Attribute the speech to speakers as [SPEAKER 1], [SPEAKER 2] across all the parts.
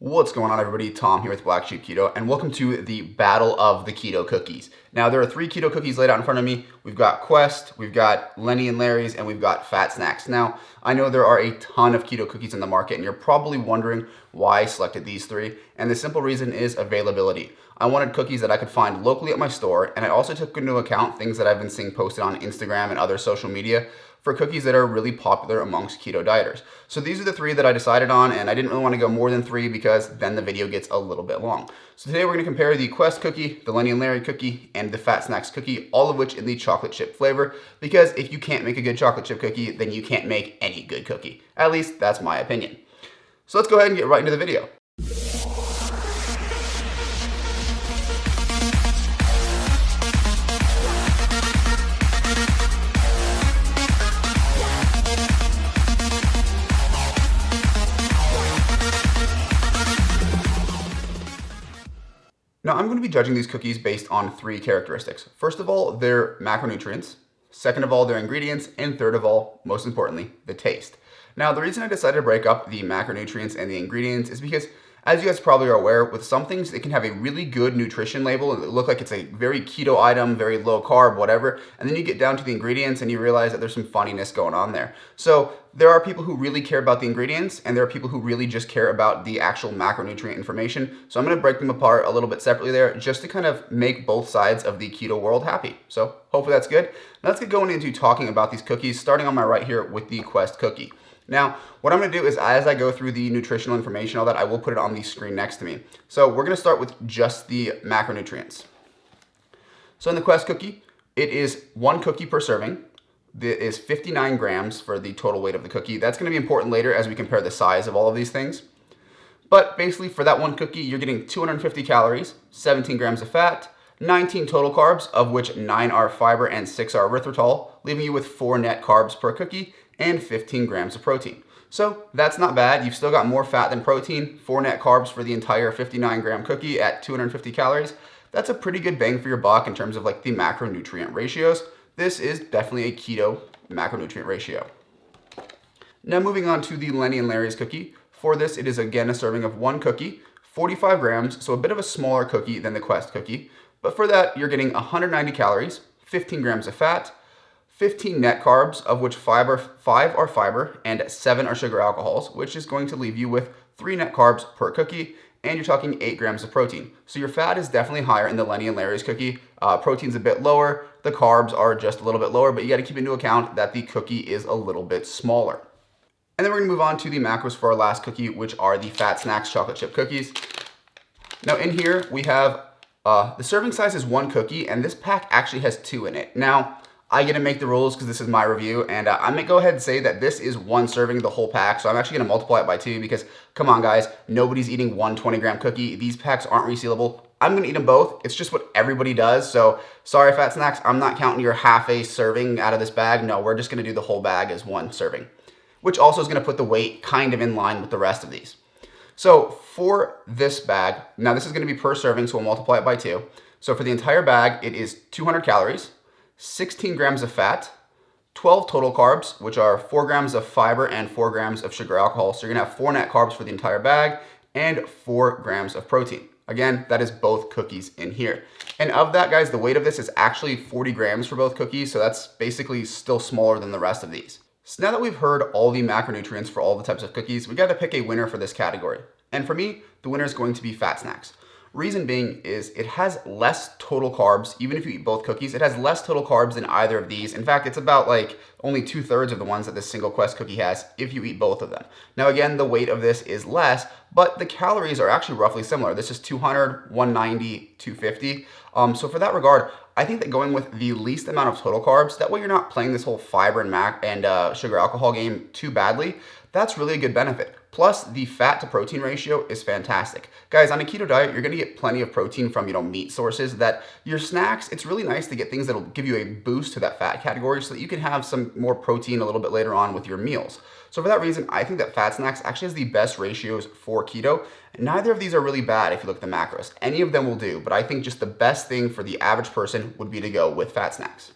[SPEAKER 1] What's going on, everybody? Tom here with Black Sheep Keto, and welcome to the Battle of the Keto Cookies. Now, there are 3 keto cookies laid out in front of me. We've got Quest, we've got Lenny and Larry's, and we've got Fat Snax. Now, I know there are a ton of keto cookies in the market, and you're probably wondering why I selected these 3, and the simple reason is availability. I wanted cookies that I could find locally at my store, and I also took into account things that I've been seeing posted on Instagram and other social media for cookies that are really popular amongst keto dieters. So these are the 3 that I decided on, and I didn't really want to go more than 3 because then the video gets a little bit long. So today we're going to compare the Quest cookie, the Lenny and Larry cookie, and the Fat Snax cookie, all of which in the chocolate chip flavor, because if you can't make a good chocolate chip cookie, then you can't make any good cookie. At least that's my opinion. So let's go ahead and get right into the video. Now, I'm going to be judging these cookies based on 3 characteristics. First of all, their macronutrients. Second of all, their ingredients. And third of all, most importantly, the taste. Now, the reason I decided to break up the macronutrients and the ingredients is because, as you guys probably are aware, with some things, it can have a really good nutrition label and it look like it's a very keto item, very low carb, whatever. And then you get down to the ingredients and you realize that there's some funniness going on there. So there are people who really care about the ingredients and there are people who really just care about the actual macronutrient information. So I'm going to break them apart a little bit separately there just to kind of make both sides of the keto world happy. So hopefully that's good. Now let's get going into talking about these cookies, starting on my right here with the Quest cookie. Now, what I'm going to do is as I go through the nutritional information, all that, I will put it on the screen next to me. So we're going to start with just the macronutrients. So in the Quest cookie, it is 1 cookie per serving. It is 59 grams for the total weight of the cookie. That's going to be important later as we compare the size of all of these things. But basically for that 1 cookie, you're getting 250 calories, 17 grams of fat, 19 total carbs, of which 9 are fiber and 6 are erythritol, leaving you with 4 net carbs per cookie and 15 grams of protein. So that's not bad. You've still got more fat than protein, 4 net carbs for the entire 59 gram cookie at 250 calories. That's a pretty good bang for your buck in terms of like the macronutrient ratios. This is definitely a keto macronutrient ratio. Now moving on to the Lenny and Larry's cookie. For this, it is again a serving of 1 cookie, 45 grams, so a bit of a smaller cookie than the Quest cookie. But for that, you're getting 190 calories, 15 grams of fat, 15 net carbs, of which 5 are fiber and 7 are sugar alcohols, which is going to leave you with 3 net carbs per cookie, and you're talking 8 grams of protein. So your fat is definitely higher in the Lenny and Larry's cookie. Protein's a bit lower, the carbs are just a little bit lower, but you gotta keep into account that the cookie is a little bit smaller. And then we're gonna move on to the macros for our last cookie, which are the Fat Snax chocolate chip cookies. Now in here, we have, the serving size is 1 cookie, and this pack actually has 2 in it. Now, I get to make the rules because this is my review, and I'm going to go ahead and say that this is 1 serving, the whole pack, so I'm actually going to multiply it by 2 because, come on guys, nobody's eating 1 20-gram cookie. These packs aren't resealable. I'm going to eat them both. It's just what everybody does, so sorry Fat Snax, I'm not counting your half a serving out of this bag. No, we're just going to do the whole bag as 1 serving, which also is going to put the weight kind of in line with the rest of these. So for this bag, now this is going to be per serving, so we'll multiply it by 2. So for the entire bag, it is 200 calories, 16 grams of fat, 12 total carbs, which are 4 grams of fiber and 4 grams of sugar alcohol. So you're gonna have 4 net carbs for the entire bag and 4 grams of protein. Again, that is both cookies in here. And of that, guys, the weight of this is actually 40 grams for both cookies. So that's basically still smaller than the rest of these. So now that we've heard all the macronutrients for all the types of cookies, we got to pick a winner for this category. And for me, the winner is going to be Fat Snax. Reason being is it has less total carbs. Even if you eat both cookies, it has less total carbs than either of these. In fact, it's about like only 2/3 of the ones that this single Quest cookie has if you eat both of them. Now again, the weight of this is less, but the calories are actually roughly similar. This is 200, 190, 250. So for that regard, I think that going with the least amount of total carbs, that way you're not playing this whole fiber and sugar alcohol game too badly. That's really a good benefit. Plus, the fat to protein ratio is fantastic. Guys, on a keto diet, you're gonna get plenty of protein from, meat sources that your snacks, it's really nice to get things that'll give you a boost to that fat category so that you can have some more protein a little bit later on with your meals. So for that reason, I think that Fat Snax actually has the best ratios for keto. Neither of these are really bad if you look at the macros. Any of them will do, but I think just the best thing for the average person would be to go with Fat Snax.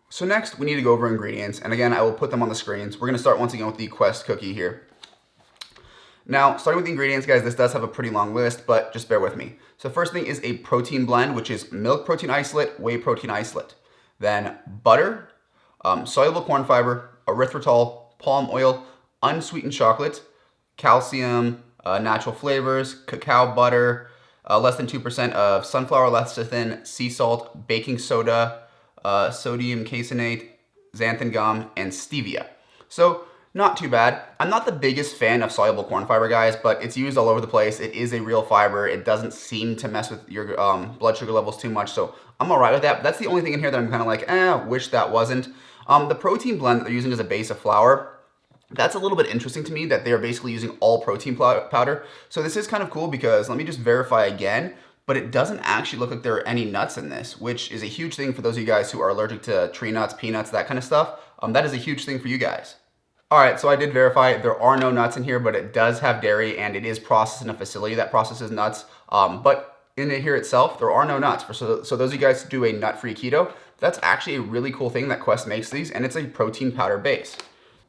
[SPEAKER 1] So next, we need to go over ingredients, and again, I will put them on the screens. We're gonna start once again with the Quest cookie here. Now, starting with the ingredients, guys, this does have a pretty long list, but just bear with me. So first thing is a protein blend, which is milk protein isolate, whey protein isolate. Then butter, soluble corn fiber, erythritol, palm oil, unsweetened chocolate, calcium, natural flavors, cacao butter, less than 2% of sunflower lecithin, sea salt, baking soda, sodium caseinate, xanthan gum, and stevia. So not too bad. I'm not the biggest fan of soluble corn fiber, guys, but it's used all over the place. It is a real fiber. It doesn't seem to mess with your blood sugar levels too much, so I'm all right with that. But that's the only thing in here that I'm kind of like, wish that wasn't. The protein blend that they're using as a base of flour, that's a little bit interesting to me that they are basically using all protein powder. So this is kind of cool because let me just verify again, but it doesn't actually look like there are any nuts in this, which is a huge thing for those of you guys who are allergic to tree nuts, peanuts, that kind of stuff. That is a huge thing for you guys. All right, so I did verify there are no nuts in here, but it does have dairy and it is processed in a facility that processes nuts. But in here itself, there are no nuts. So those of you guys who do a nut-free keto, that's actually a really cool thing that Quest makes these, and it's a protein powder base.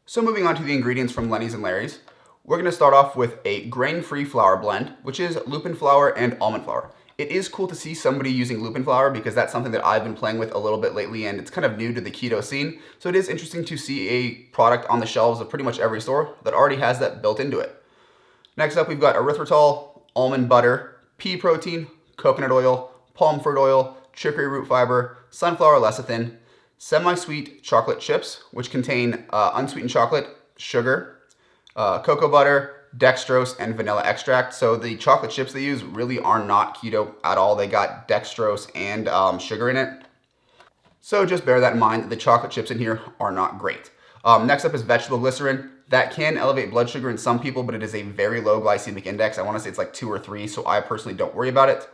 [SPEAKER 1] So moving on to the ingredients from Lenny's and Larry's, we're gonna start off with a grain-free flour blend, which is lupin flour and almond flour. It is cool to see somebody using lupin flour because that's something that I've been playing with a little bit lately and it's kind of new to the keto scene. So it is interesting to see a product on the shelves of pretty much every store that already has that built into it. Next up, we've got erythritol, almond butter, pea protein, coconut oil, palm fruit oil, chicory root fiber, sunflower lecithin, semi-sweet chocolate chips, which contain unsweetened chocolate, sugar, cocoa butter, dextrose, and vanilla extract. So the chocolate chips they use really are not keto at all. They got dextrose and sugar in it. So just bear that in mind. The chocolate chips in here are not great. Next up is vegetable glycerin. That can elevate blood sugar in some people, but it is a very low glycemic index. I want to say it's like 2 or 3, so I personally don't worry about it.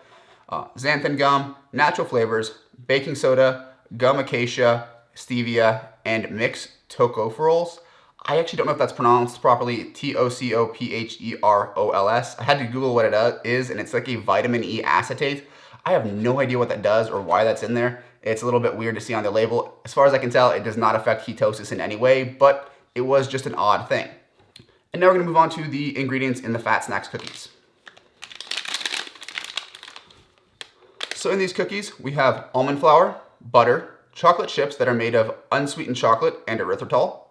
[SPEAKER 1] Xanthan gum, natural flavors, baking soda, gum acacia, stevia, and mixed tocopherols. I actually don't know if that's pronounced properly, Tocopherols. I had to Google what it is, and it's like a vitamin E acetate. I have no idea what that does or why that's in there. It's a little bit weird to see on the label. As far as I can tell, it does not affect ketosis in any way, but it was just an odd thing. And now we're gonna move on to the ingredients in the Fat Snax cookies. So in these cookies, we have almond flour, butter, chocolate chips that are made of unsweetened chocolate and erythritol.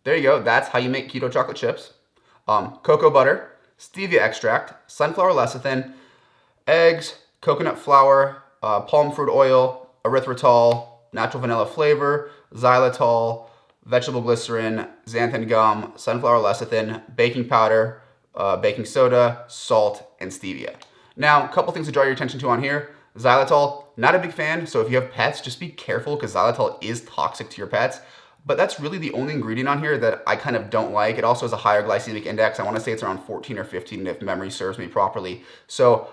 [SPEAKER 1] There you go, that's how you make keto chocolate chips. Cocoa butter, stevia extract, sunflower lecithin, eggs, coconut flour, palm fruit oil, erythritol, natural vanilla flavor, xylitol, vegetable glycerin, xanthan gum, sunflower lecithin, baking powder, baking soda, salt, and stevia. Now, a couple things to draw your attention to on here. Xylitol, not a big fan, so if you have pets, just be careful because xylitol is toxic to your pets. But that's really the only ingredient on here that I kind of don't like. It also has a higher glycemic index. I want to say it's around 14 or 15 if memory serves me properly. So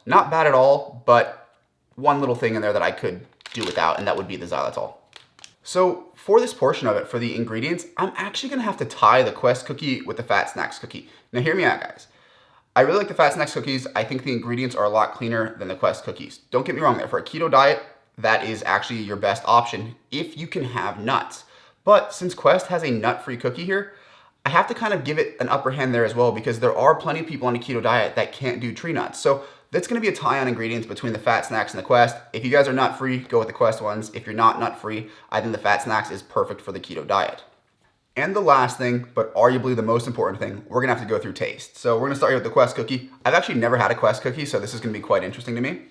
[SPEAKER 1] not bad at all, but one little thing in there that I could do without, and that would be the xylitol. So for this portion of it, for the ingredients, I'm actually going to have to tie the Quest cookie with the Fat Snax cookie. Now hear me out, guys. I really like the Fat Snax cookies. I think the ingredients are a lot cleaner than the Quest cookies. Don't get me wrong there. For a keto diet, that is actually your best option if you can have nuts. But since Quest has a nut-free cookie here, I have to kind of give it an upper hand there as well because there are plenty of people on a keto diet that can't do tree nuts. So that's going to be a tie on ingredients between the Fat Snax and the Quest. If you guys are nut-free, go with the Quest ones. If you're not nut-free, I think the Fat Snax is perfect for the keto diet. And the last thing, but arguably the most important thing, we're going to have to go through taste. So we're going to start here with the Quest cookie. I've actually never had a Quest cookie, so this is going to be quite interesting to me.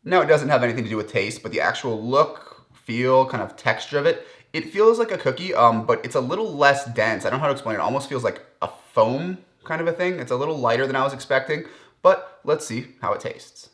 [SPEAKER 1] Now, it doesn't have anything to do with taste, but the actual look, feel, kind of texture of it, it feels like a cookie, but it's a little less dense. I don't know how to explain it. It almost feels like a foam kind of a thing. It's a little lighter than I was expecting, but let's see how it tastes.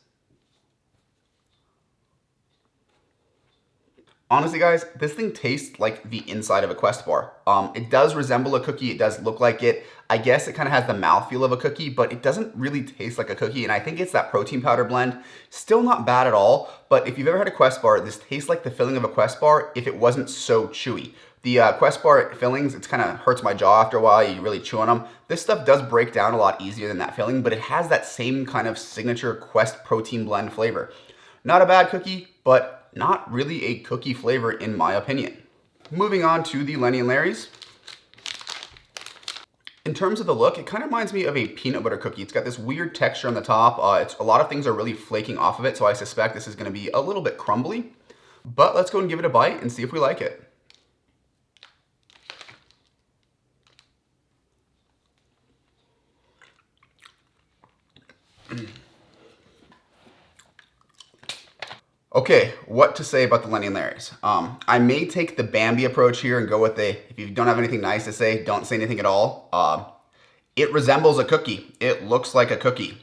[SPEAKER 1] Honestly, guys, this thing tastes like the inside of a Quest bar. It does resemble a cookie. It does look like it. I guess it kind of has the mouthfeel of a cookie, but it doesn't really taste like a cookie. And I think it's that protein powder blend. Still not bad at all. But if you've ever had a Quest bar, this tastes like the filling of a Quest bar if it wasn't so chewy. The Quest bar fillings, it kind of hurts my jaw after a while. You really chew on them. This stuff does break down a lot easier than that filling, but it has that same kind of signature Quest protein blend flavor. Not a bad cookie, but not really a cookie flavor in my opinion. Moving on to the Lenny and Larry's. In terms of the look, it kind of reminds me of a peanut butter cookie. It's got this weird texture on the top. A lot of things are really flaking off of it, so I suspect this is going to be a little bit crumbly. But let's go and give it a bite and see if we like it. Okay, what to say about the Lenny and Larry's? I may take the Bambi approach here and go with if you don't have anything nice to say, don't say anything at all. It resembles a cookie. It looks like a cookie.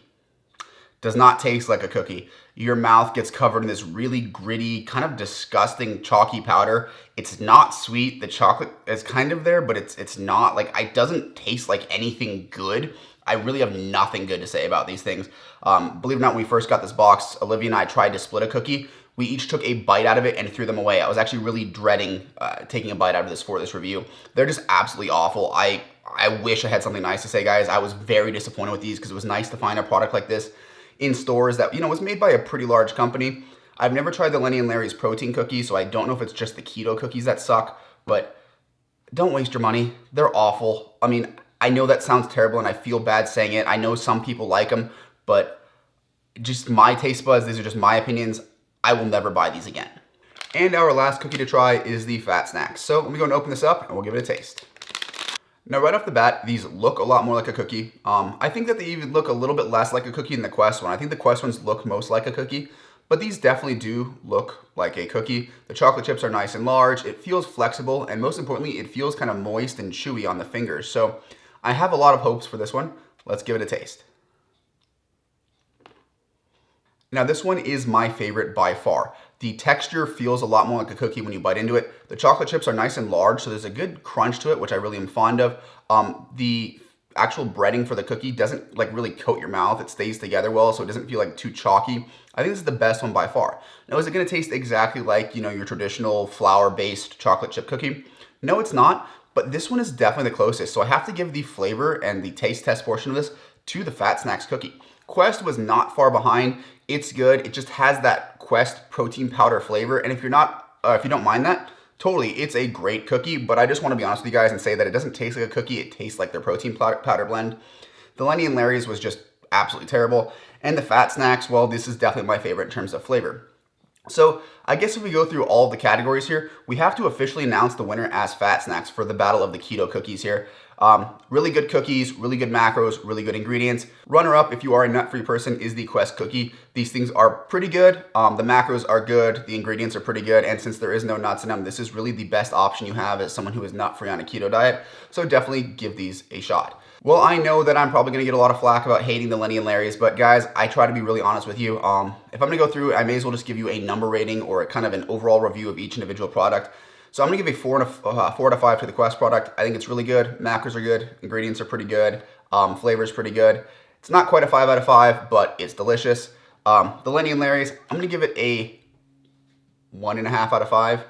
[SPEAKER 1] Does not taste like a cookie. Your mouth gets covered in this really gritty, kind of disgusting chalky powder. It's not sweet. The chocolate is kind of there, but it's not like, it doesn't taste like anything good. I really have nothing good to say about these things. Believe it or not, when we first got this box, Olivia and I tried to split a cookie. We each took a bite out of it and threw them away. I was actually really dreading taking a bite out of this for this review. They're just absolutely awful. I wish I had something nice to say, guys. I was very disappointed with these because it was nice to find a product like this in stores that, was made by a pretty large company. I've never tried the Lenny and Larry's protein cookies, so I don't know if it's just the keto cookies that suck, but don't waste your money. They're awful. I mean, I know that sounds terrible and I feel bad saying it. I know some people like them, but just my taste buds, these are just my opinions. I will never buy these again. And our last cookie to try is the Fat Snax. So let me go and open this up and we'll give it a taste. Now, right off the bat, these look a lot more like a cookie. I think that they even look a little bit less like a cookie than the Quest one. I think the Quest ones look most like a cookie, but these definitely do look like a cookie. The chocolate chips are nice and large. It feels flexible, and most importantly, it feels kind of moist and chewy on the fingers. So I have a lot of hopes for this one. Let's give it a taste. Now, this one is my favorite by far. The texture feels a lot more like a cookie when you bite into it. The chocolate chips are nice and large, so there's a good crunch to it, which I really am fond of. The actual breading for the cookie doesn't really coat your mouth. It stays together well, so it doesn't feel like too chalky. I think this is the best one by far. Now, is it gonna taste exactly like, your traditional flour-based chocolate chip cookie? No, it's not, but this one is definitely the closest. So I have to give the flavor and the taste test portion of this to the Fat Snax cookie. Quest was not far behind. It's good. It just has that Quest protein powder flavor. And if you don't mind that, totally, it's a great cookie. But I just want to be honest with you guys and say that it doesn't taste like a cookie. It tastes like their protein powder blend. The Lenny and Larry's was just absolutely terrible. And the Fat Snax, well, this is definitely my favorite in terms of flavor. So I guess if we go through all of the categories here, we have to officially announce the winner as Fat Snax for the battle of the keto cookies here. Really good cookies, really good macros, really good ingredients. Runner up, if you are a nut-free person, is the Quest cookie. These things are pretty good. The macros are good. The ingredients are pretty good. And since there is no nuts in them, this is really the best option you have as someone who is nut-free on a keto diet. So definitely give these a shot. Well, I know that I'm probably going to get a lot of flack about hating the Lenny and Larry's, but guys, I try to be really honest with you. If I'm going to go through, I may as well just give you a number rating or kind of an overall review of each individual product. So I'm going to give a 4 out of 5 to the Quest product. I think it's really good. Macros are good. Ingredients are pretty good. Flavor is pretty good. It's not quite a 5 out of 5, but it's delicious. The Lenny and Larry's, I'm going to give it a 1.5 out of 5.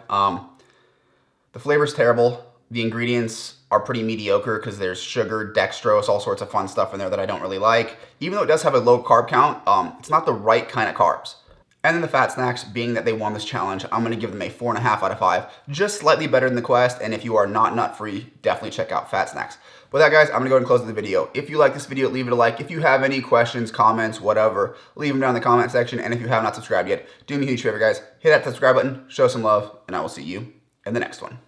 [SPEAKER 1] The flavor is terrible. The ingredients are pretty mediocre because there's sugar, dextrose, all sorts of fun stuff in there that I don't really like. Even though it does have a low carb count, it's not the right kind of carbs. And then the Fat Snax, being that they won this challenge, I'm going to give them a 4.5 out of 5. Just slightly better than the Quest, and if you are not nut-free, definitely check out Fat Snax. With that, guys, I'm going to go ahead and close the video. If you like this video, leave it a like. If you have any questions, comments, whatever, leave them down in the comment section. And if you have not subscribed yet, do me a huge favor, guys. Hit that subscribe button, show some love, and I will see you in the next one.